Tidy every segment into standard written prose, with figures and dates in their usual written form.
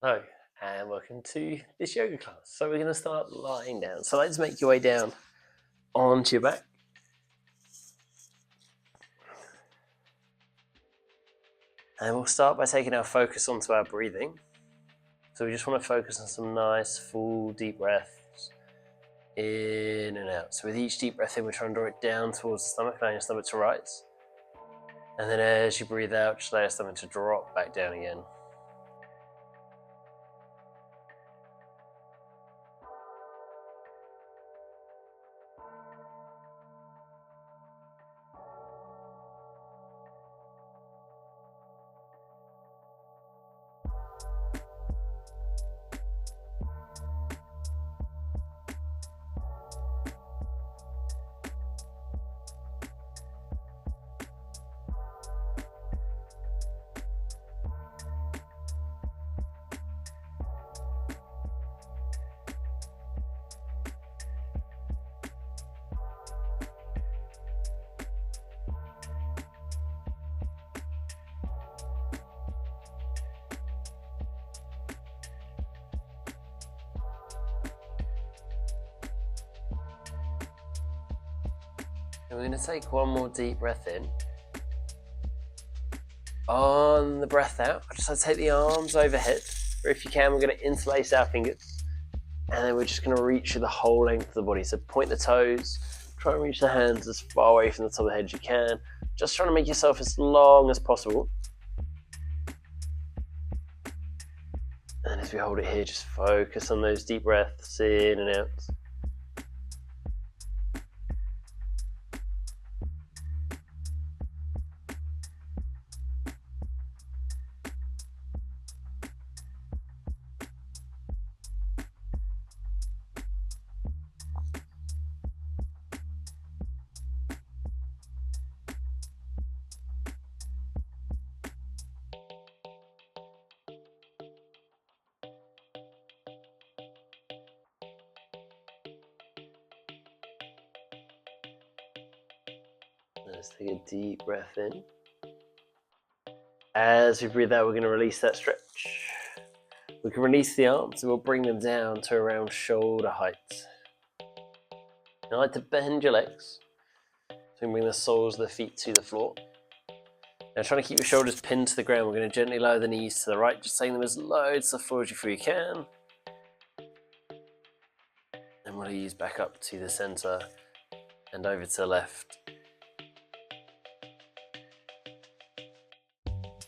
Hello, and welcome to this yoga class. So we're going to start lying down. So let's make your way down onto your back. And we'll start by taking our focus onto our breathing. So we just want to focus on some nice, full, deep breaths in and out. So with each deep breath in, we're trying to draw it down towards the stomach, allowing your stomach to rise. And then as you breathe out, just allow your stomach to drop back down again. And we're going to take one more deep breath in. On the breath out, I just like to take the arms overhead, or if you can, we're going to interlace our fingers, and then we're just going to reach through the whole length of the body. So point the toes, try and reach the hands as far away from the top of the head as you can, just trying to make yourself as long as possible. And as we hold it here, just focus on those deep breaths in and out. Let's take a deep breath in. As we breathe out, we're going to release that stretch. We can release the arms and we'll bring them down to around shoulder height. I like to bend your legs. So we can bring the soles of the feet to the floor. Now trying to keep your shoulders pinned to the ground, we're going to gently lower the knees to the right, just taking them as low to the floor as you can. And we'll ease back up to the center and over to the left.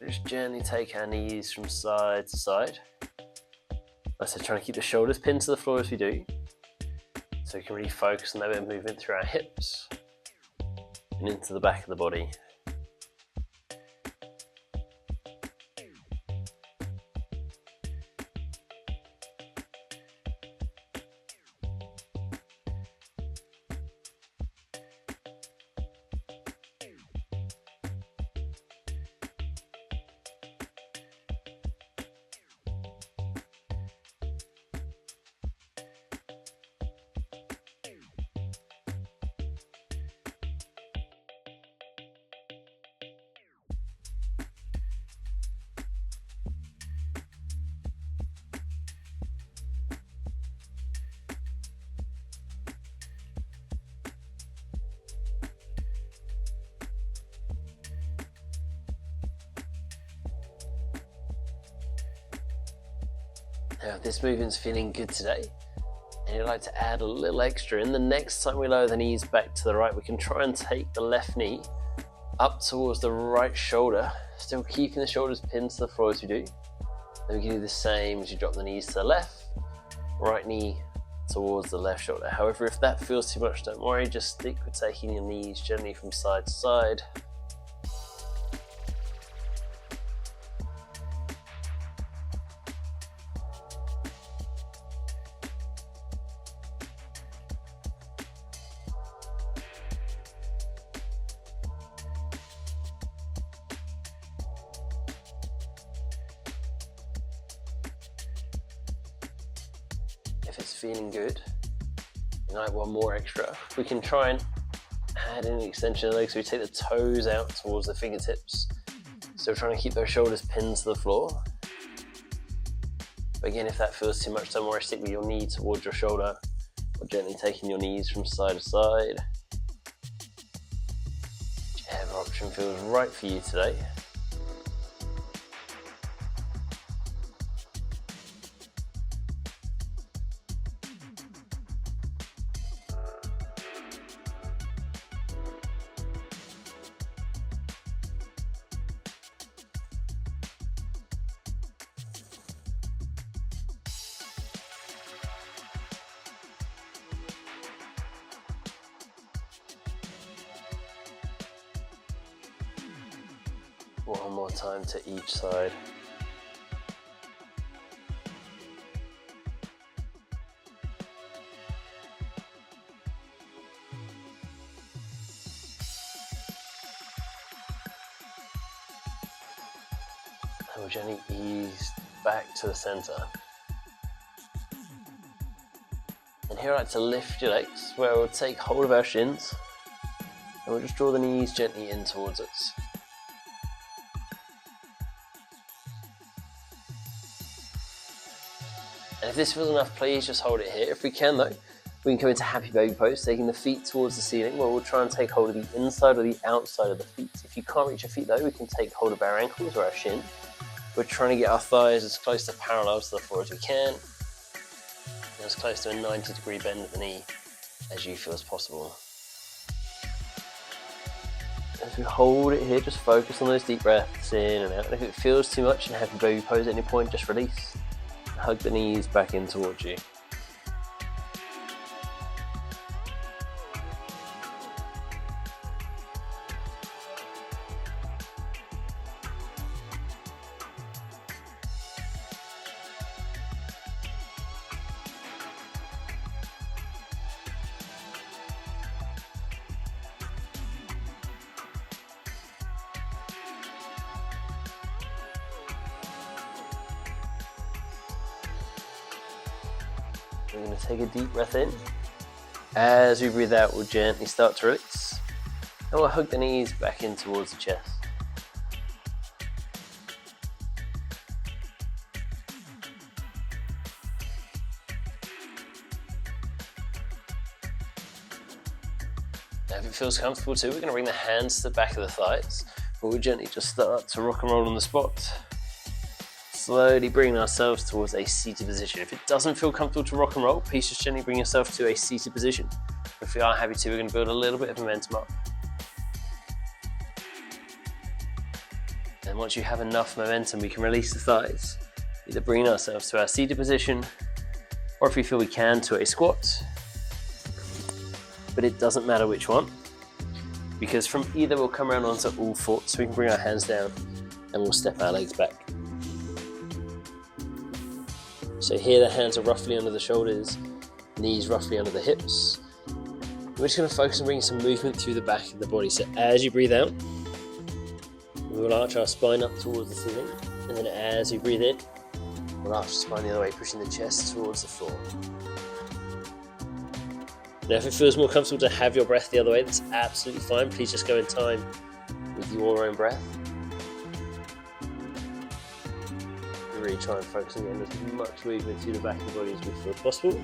Just gently take our knees from side to side. Like I said, trying to keep the shoulders pinned to the floor as we do. So we can really focus on that bit of movement through our hips and into the back of the body. Now if this movement's feeling good today, and you'd like to add a little extra, in the next time we lower the knees back to the right, we can try and take the left knee up towards the right shoulder, still keeping the shoulders pinned to the floor as we do. Then we can do the same as you drop the knees to the left, right knee towards the left shoulder. However, if that feels too much, don't worry, just stick with taking your knees gently from side to side. If it's feeling good, you might want more extra. We can try and add in an extension of the legs, so we take the toes out towards the fingertips. So we're trying to keep those shoulders pinned to the floor. But again, if that feels too much, don't worry, stick with your knee towards your shoulder, or gently taking your knees from side to side. Whichever option feels right for you today. One more time to each side. And we'll gently ease back to the center. And here I like to lift your legs, where we'll take hold of our shins, and we'll just draw the knees gently in towards us. And if this feels enough, please just hold it here. If we can though, we can come into happy baby pose, taking the feet towards the ceiling, where we'll try and take hold of the inside or the outside of the feet. If you can't reach your feet though, we can take hold of our ankles or our shin. We're trying to get our thighs as close to parallel to the floor as we can, and as close to a 90-degree bend of the knee as you feel as possible. As we hold it here, just focus on those deep breaths in and out. And if it feels too much in happy baby pose at any point, just release. Hug the knees back in towards you. We're going to take a deep breath in. As we breathe out, we'll gently start to release. And we'll hug the knees back in towards the chest. Now if it feels comfortable too, we're going to bring the hands to the back of the thighs. But we'll gently just start to rock and roll on the spot. Slowly bringing ourselves towards a seated position. If it doesn't feel comfortable to rock and roll, please just gently bring yourself to a seated position. If we are happy to, we're going to build a little bit of momentum up. And once you have enough momentum, we can release the thighs. Either bringing ourselves to our seated position, or if we feel we can, to a squat. But it doesn't matter which one, because from either we'll come around onto all fours, so we can bring our hands down and we'll step our legs back. So here the hands are roughly under the shoulders, knees roughly under the hips. We're just going to focus on bringing some movement through the back of the body. So as you breathe out, we will arch our spine up towards the ceiling. And then as we breathe in, we'll arch the spine the other way, pushing the chest towards the floor. Now if it feels more comfortable to have your breath the other way, that's absolutely fine. Please just go in time with your own breath. Really try and focus on getting as much movement through the back of the body as we feel possible.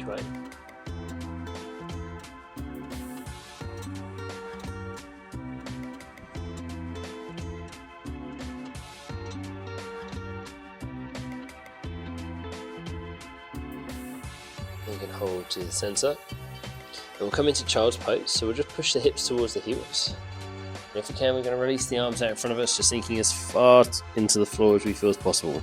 way. You can hold to the centre. And we'll come into child's pose, so we'll just push the hips towards the heels. And if we can, we're going to release the arms out in front of us, just sinking as far into the floor as we feel as possible.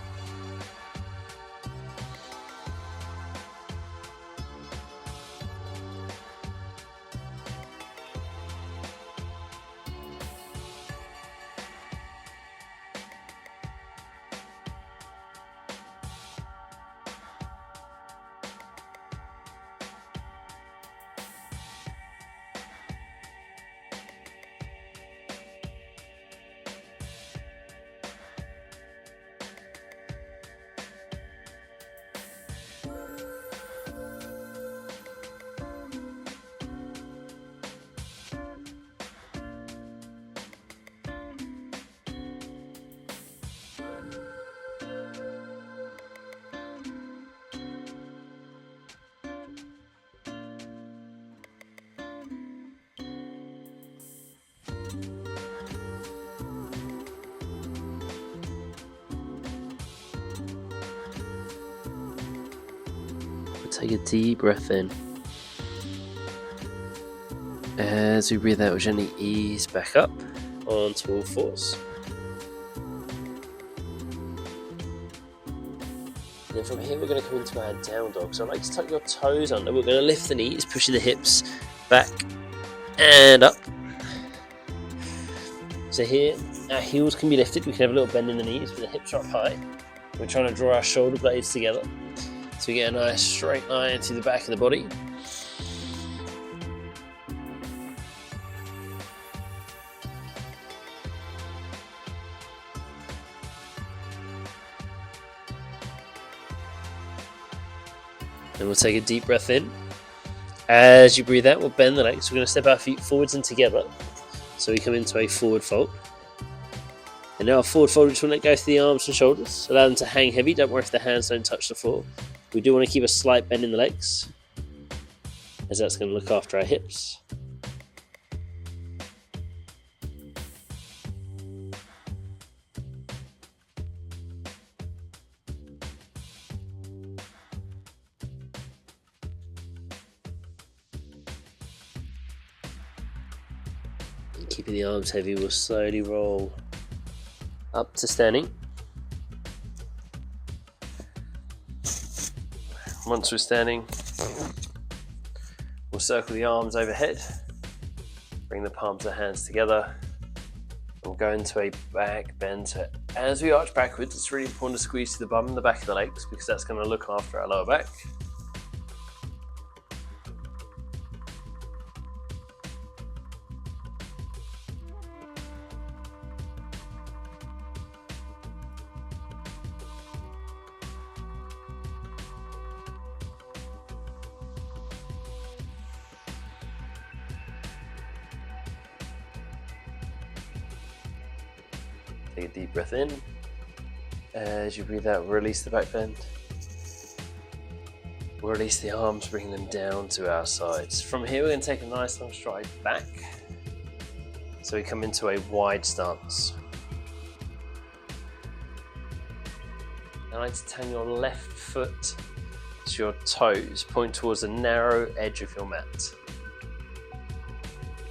Take a deep breath in. As we breathe out, we'll gently ease back up onto all fours. And then from here, we're going to come into our down dog. So I'd like to tuck your toes under. We're going to lift the knees, pushing the hips back and up. So here, our heels can be lifted. We can have a little bend in the knees with the hips up high. We're trying to draw our shoulder blades together, so we get a nice straight line through the back of the body. And we'll take a deep breath in. As you breathe out, we'll bend the legs. We're going to step our feet forwards and together, so we come into a forward fold. And now our forward fold, we just want to let go through the arms and shoulders. Allow them to hang heavy. Don't worry if the hands don't touch the floor. We do want to keep a slight bend in the legs, as that's going to look after our hips. And keeping the arms heavy, we'll slowly roll up to standing. Once we're standing, we'll circle the arms overhead, bring the palms of the hands together, and we'll go into a back bend. So as we arch backwards, it's really important to squeeze to the bum and the back of the legs, because that's going to look after our lower back. Take a deep breath in. As you breathe out, release the back bend. We'll release the arms, bring them down to our sides. From here, we're going to take a nice long stride back. So we come into a wide stance. I like to turn your left foot to your toes, point towards the narrow edge of your mat.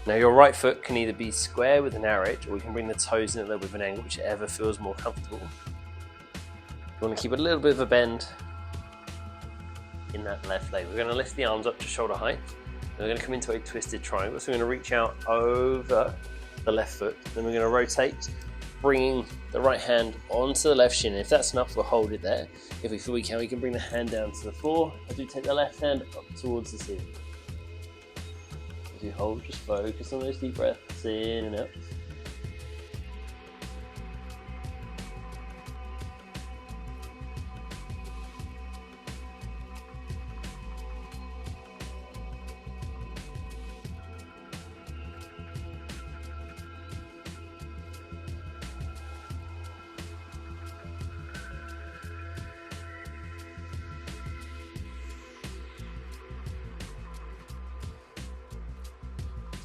Now your right foot can either be square with a narrow edge, or we can bring the toes in a little bit of an angle, whichever feels more comfortable. You want to keep a little bit of a bend in that left leg. We're going to lift the arms up to shoulder height. And we're going to come into a twisted triangle. So we're going to reach out over the left foot. Then we're going to rotate, bringing the right hand onto the left shin. If that's enough, we'll hold it there. If we feel we can bring the hand down to the floor. As we take the left hand up towards the ceiling. As you hold, just focus on those deep breaths in and out.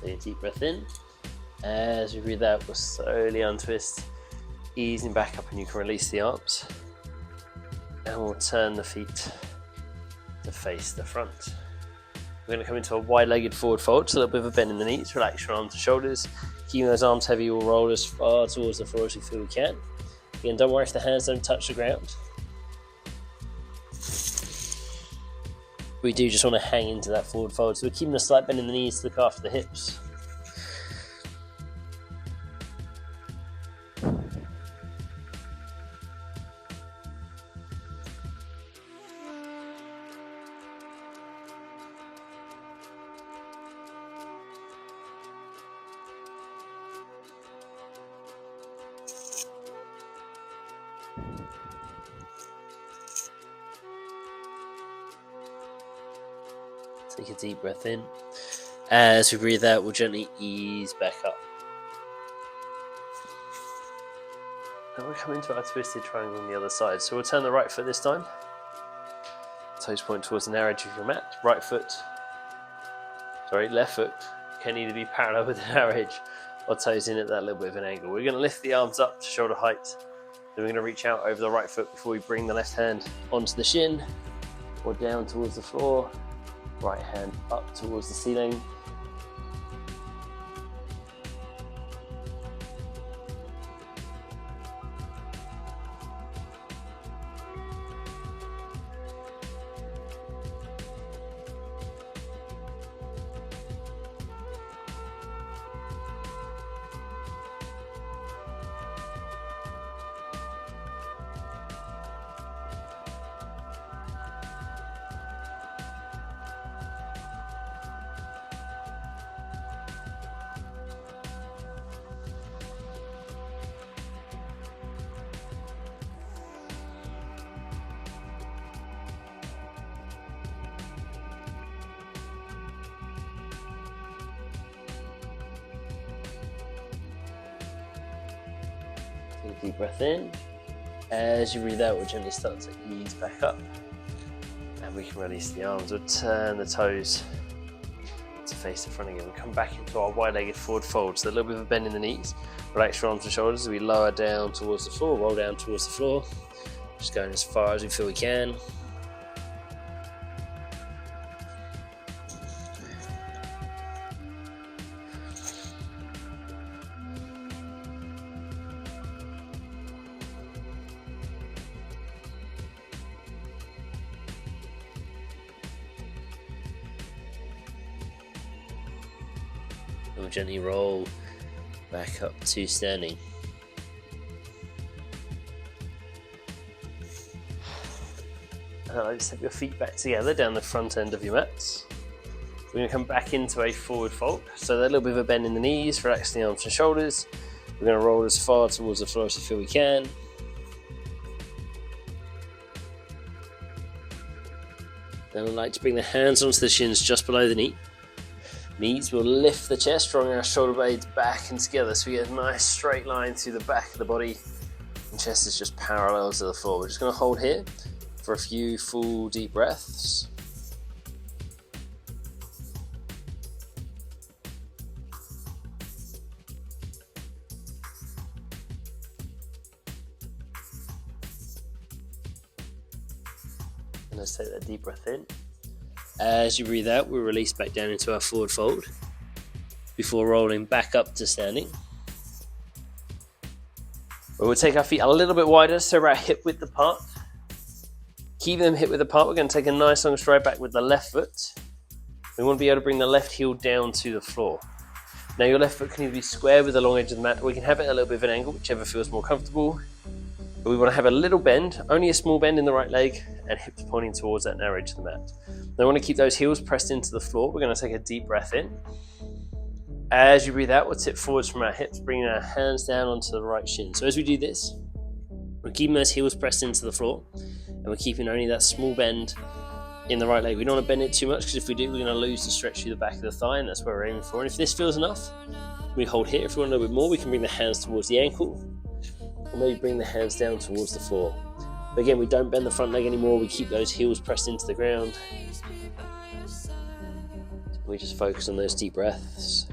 Take a deep breath in. As we breathe out, we'll slowly untwist, easing back up, and you can release the arms. And we'll turn the feet to face the front. We're going to come into a wide-legged forward fold, so a little bit of a bend in the knees. Relax your arms and shoulders. Keeping those arms heavy, we'll roll as far towards the floor as we feel we can. Again, don't worry if the hands don't touch the ground. We do just want to hang into that forward fold, so we're keeping a slight bend in the knees to look after the hips. Take a deep breath in. As we breathe out, we'll gently ease back up. And we'll come into our twisted triangle on the other side. So we'll turn the right foot this time. Toes point towards the narrow edge of your mat. Left foot can either be parallel with the narrow edge or toes in at that little bit of an angle. We're going to lift the arms up to shoulder height. Then we're going to reach out over the right foot before we bring the left hand onto the shin or down towards the floor. Right hand up towards the ceiling. Take a deep breath in. As you breathe out, we'll gently start to ease back up. And we can release the arms. We'll turn the toes to face the front again. We'll come back into our wide-legged forward fold. So a little bit of a bend in the knees. Relax your arms and shoulders as we lower down towards the floor, roll down towards the floor. Just going as far as we feel we can. And we'll gently roll back up to standing. Just have your feet back together down the front end of your mats. We're going to come back into a forward fold. So a little bit of a bend in the knees, relax the arms and shoulders. We're going to roll as far towards the floor as we feel we can. Then I'd like to bring the hands onto the shins just below the knees. We'll lift the chest, drawing our shoulder blades back and together so we get a nice straight line through the back of the body. And chest is just parallel to the floor. We're just going to hold here for a few full deep breaths. And let's take that deep breath in. As you breathe out, we'll release back down into our forward fold before rolling back up to standing. We'll take our feet a little bit wider so we're hip width apart. Keep them hip width apart. We're going to take a nice long stride back with the left foot. We want to be able to bring the left heel down to the floor. Now your left foot can either be square with the long edge of the mat, or we can have it at a little bit of an angle, whichever feels more comfortable. But we want to have a little bend, only a small bend in the right leg, and hips pointing towards that narrow edge of the mat. Now we want to keep those heels pressed into the floor. We're going to take a deep breath in. As you breathe out, we'll tip forwards from our hips, bringing our hands down onto the right shin. So as we do this, we're keeping those heels pressed into the floor, and we're keeping only that small bend in the right leg. We don't want to bend it too much, because if we do, we're going to lose the stretch through the back of the thigh, and that's where we're aiming for. And if this feels enough, we hold here. If we want a little bit more, we can bring the hands towards the ankle, or maybe bring the hands down towards the floor. But again, we don't bend the front leg anymore. We keep those heels pressed into the ground. We just focus on those deep breaths.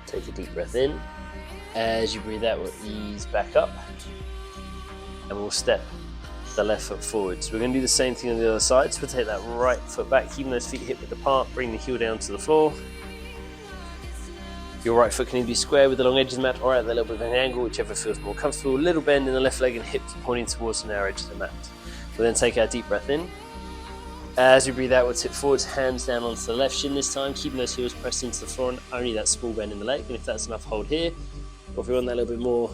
Take a deep breath in. As you breathe out, we'll ease back up and we'll step the left foot forward. So we're going to do the same thing on the other side. So we'll take that right foot back, keeping those feet hip width apart, bring the heel down to the floor. Your right foot can either be square with the long edge of the mat or at that little bit of an angle, whichever feels more comfortable. A little bend in the left leg and hips pointing towards the narrow edge of the mat. We'll then take our deep breath in. As we breathe out, we'll tip forwards, hands down onto the left shin this time, keeping those heels pressed into the floor and only that small bend in the leg. And if that's enough, hold here. Or if you want that a little bit more,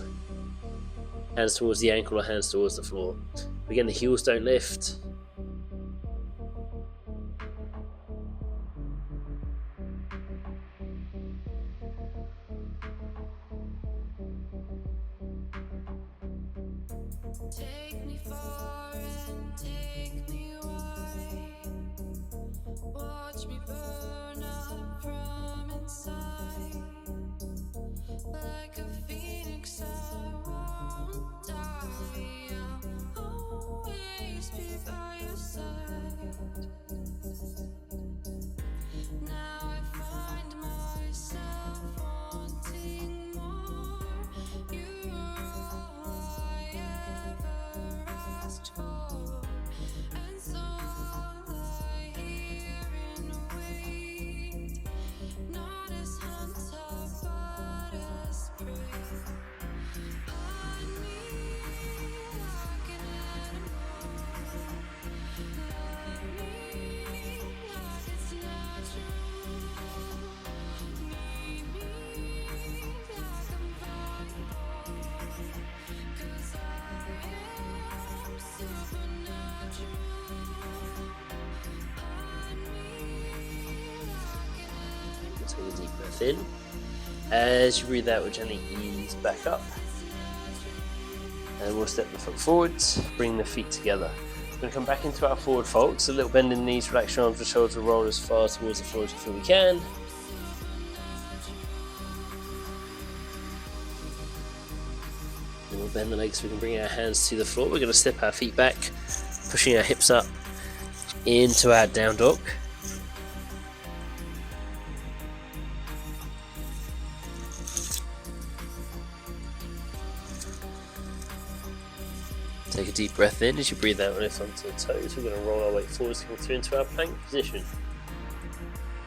hands towards the ankle or hands towards the floor. Again, the heels don't lift. Take me far and take me wide. Watch me burn up from inside. Like a phoenix, I won't die. I'll always be by your side. Now I find myself wanting more. You're all I ever asked for, and so I'll lie here and wait, not as hunter but as prey. Hide me like an animal, love me like it's natural, meet me like I'm valuable, 'cause I am supernatural. Hide me like an animal. Take a deep breath in. As you breathe out, we'll gently ease back up. And we'll step the foot forwards, bring the feet together. We're going to come back into our forward fold. So a little bend in the knees, relax your arms and shoulders, roll as far towards the floor as you feel we can. Then we'll bend the legs so we can bring our hands to the floor. We're going to step our feet back, pushing our hips up into our down dog. Take a deep breath in. As you breathe out, lift onto the toes. We're going to roll our weight forwards, coming through into our plank position.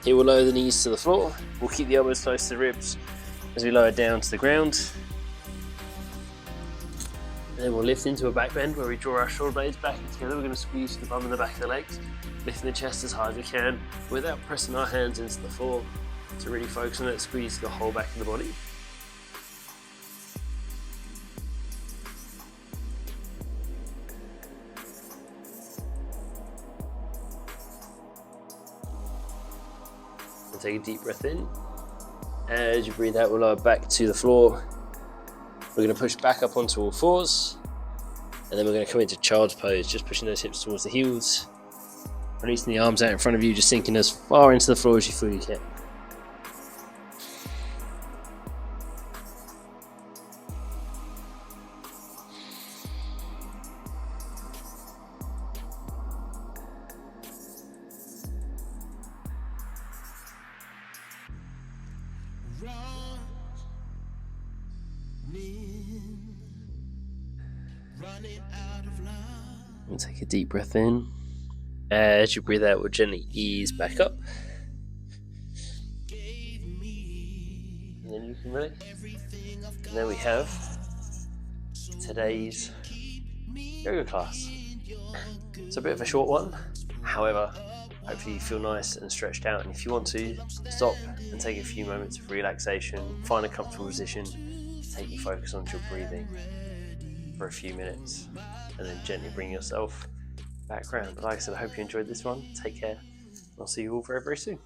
Here we'll lower the knees to the floor. We'll keep the elbows close to the ribs as we lower down to the ground. And then we'll lift into a back bend where we draw our shoulder blades back together. We're going to squeeze the bum and the back of the legs, lifting the chest as high as we can without pressing our hands into the floor, to really focus on that squeeze the whole back of the body. Take a deep breath in. As you breathe out, we'll lower back to the floor. We're going to push back up onto all fours, and then we're going to come into child's pose, just pushing those hips towards the heels, releasing the arms out in front of you, just sinking as far into the floor as you feel you can. And take a deep breath in. As you breathe out, we'll gently ease back up. And then you can release. And there we have today's yoga class. It's a bit of a short one, however, hopefully you feel nice and stretched out. And if you want to, stop and take a few moments of relaxation, find a comfortable position, take your focus onto your breathing for a few minutes, and then gently bring yourself back around. But like I said, I hope you enjoyed this one. Take care. I'll see you all very, very soon.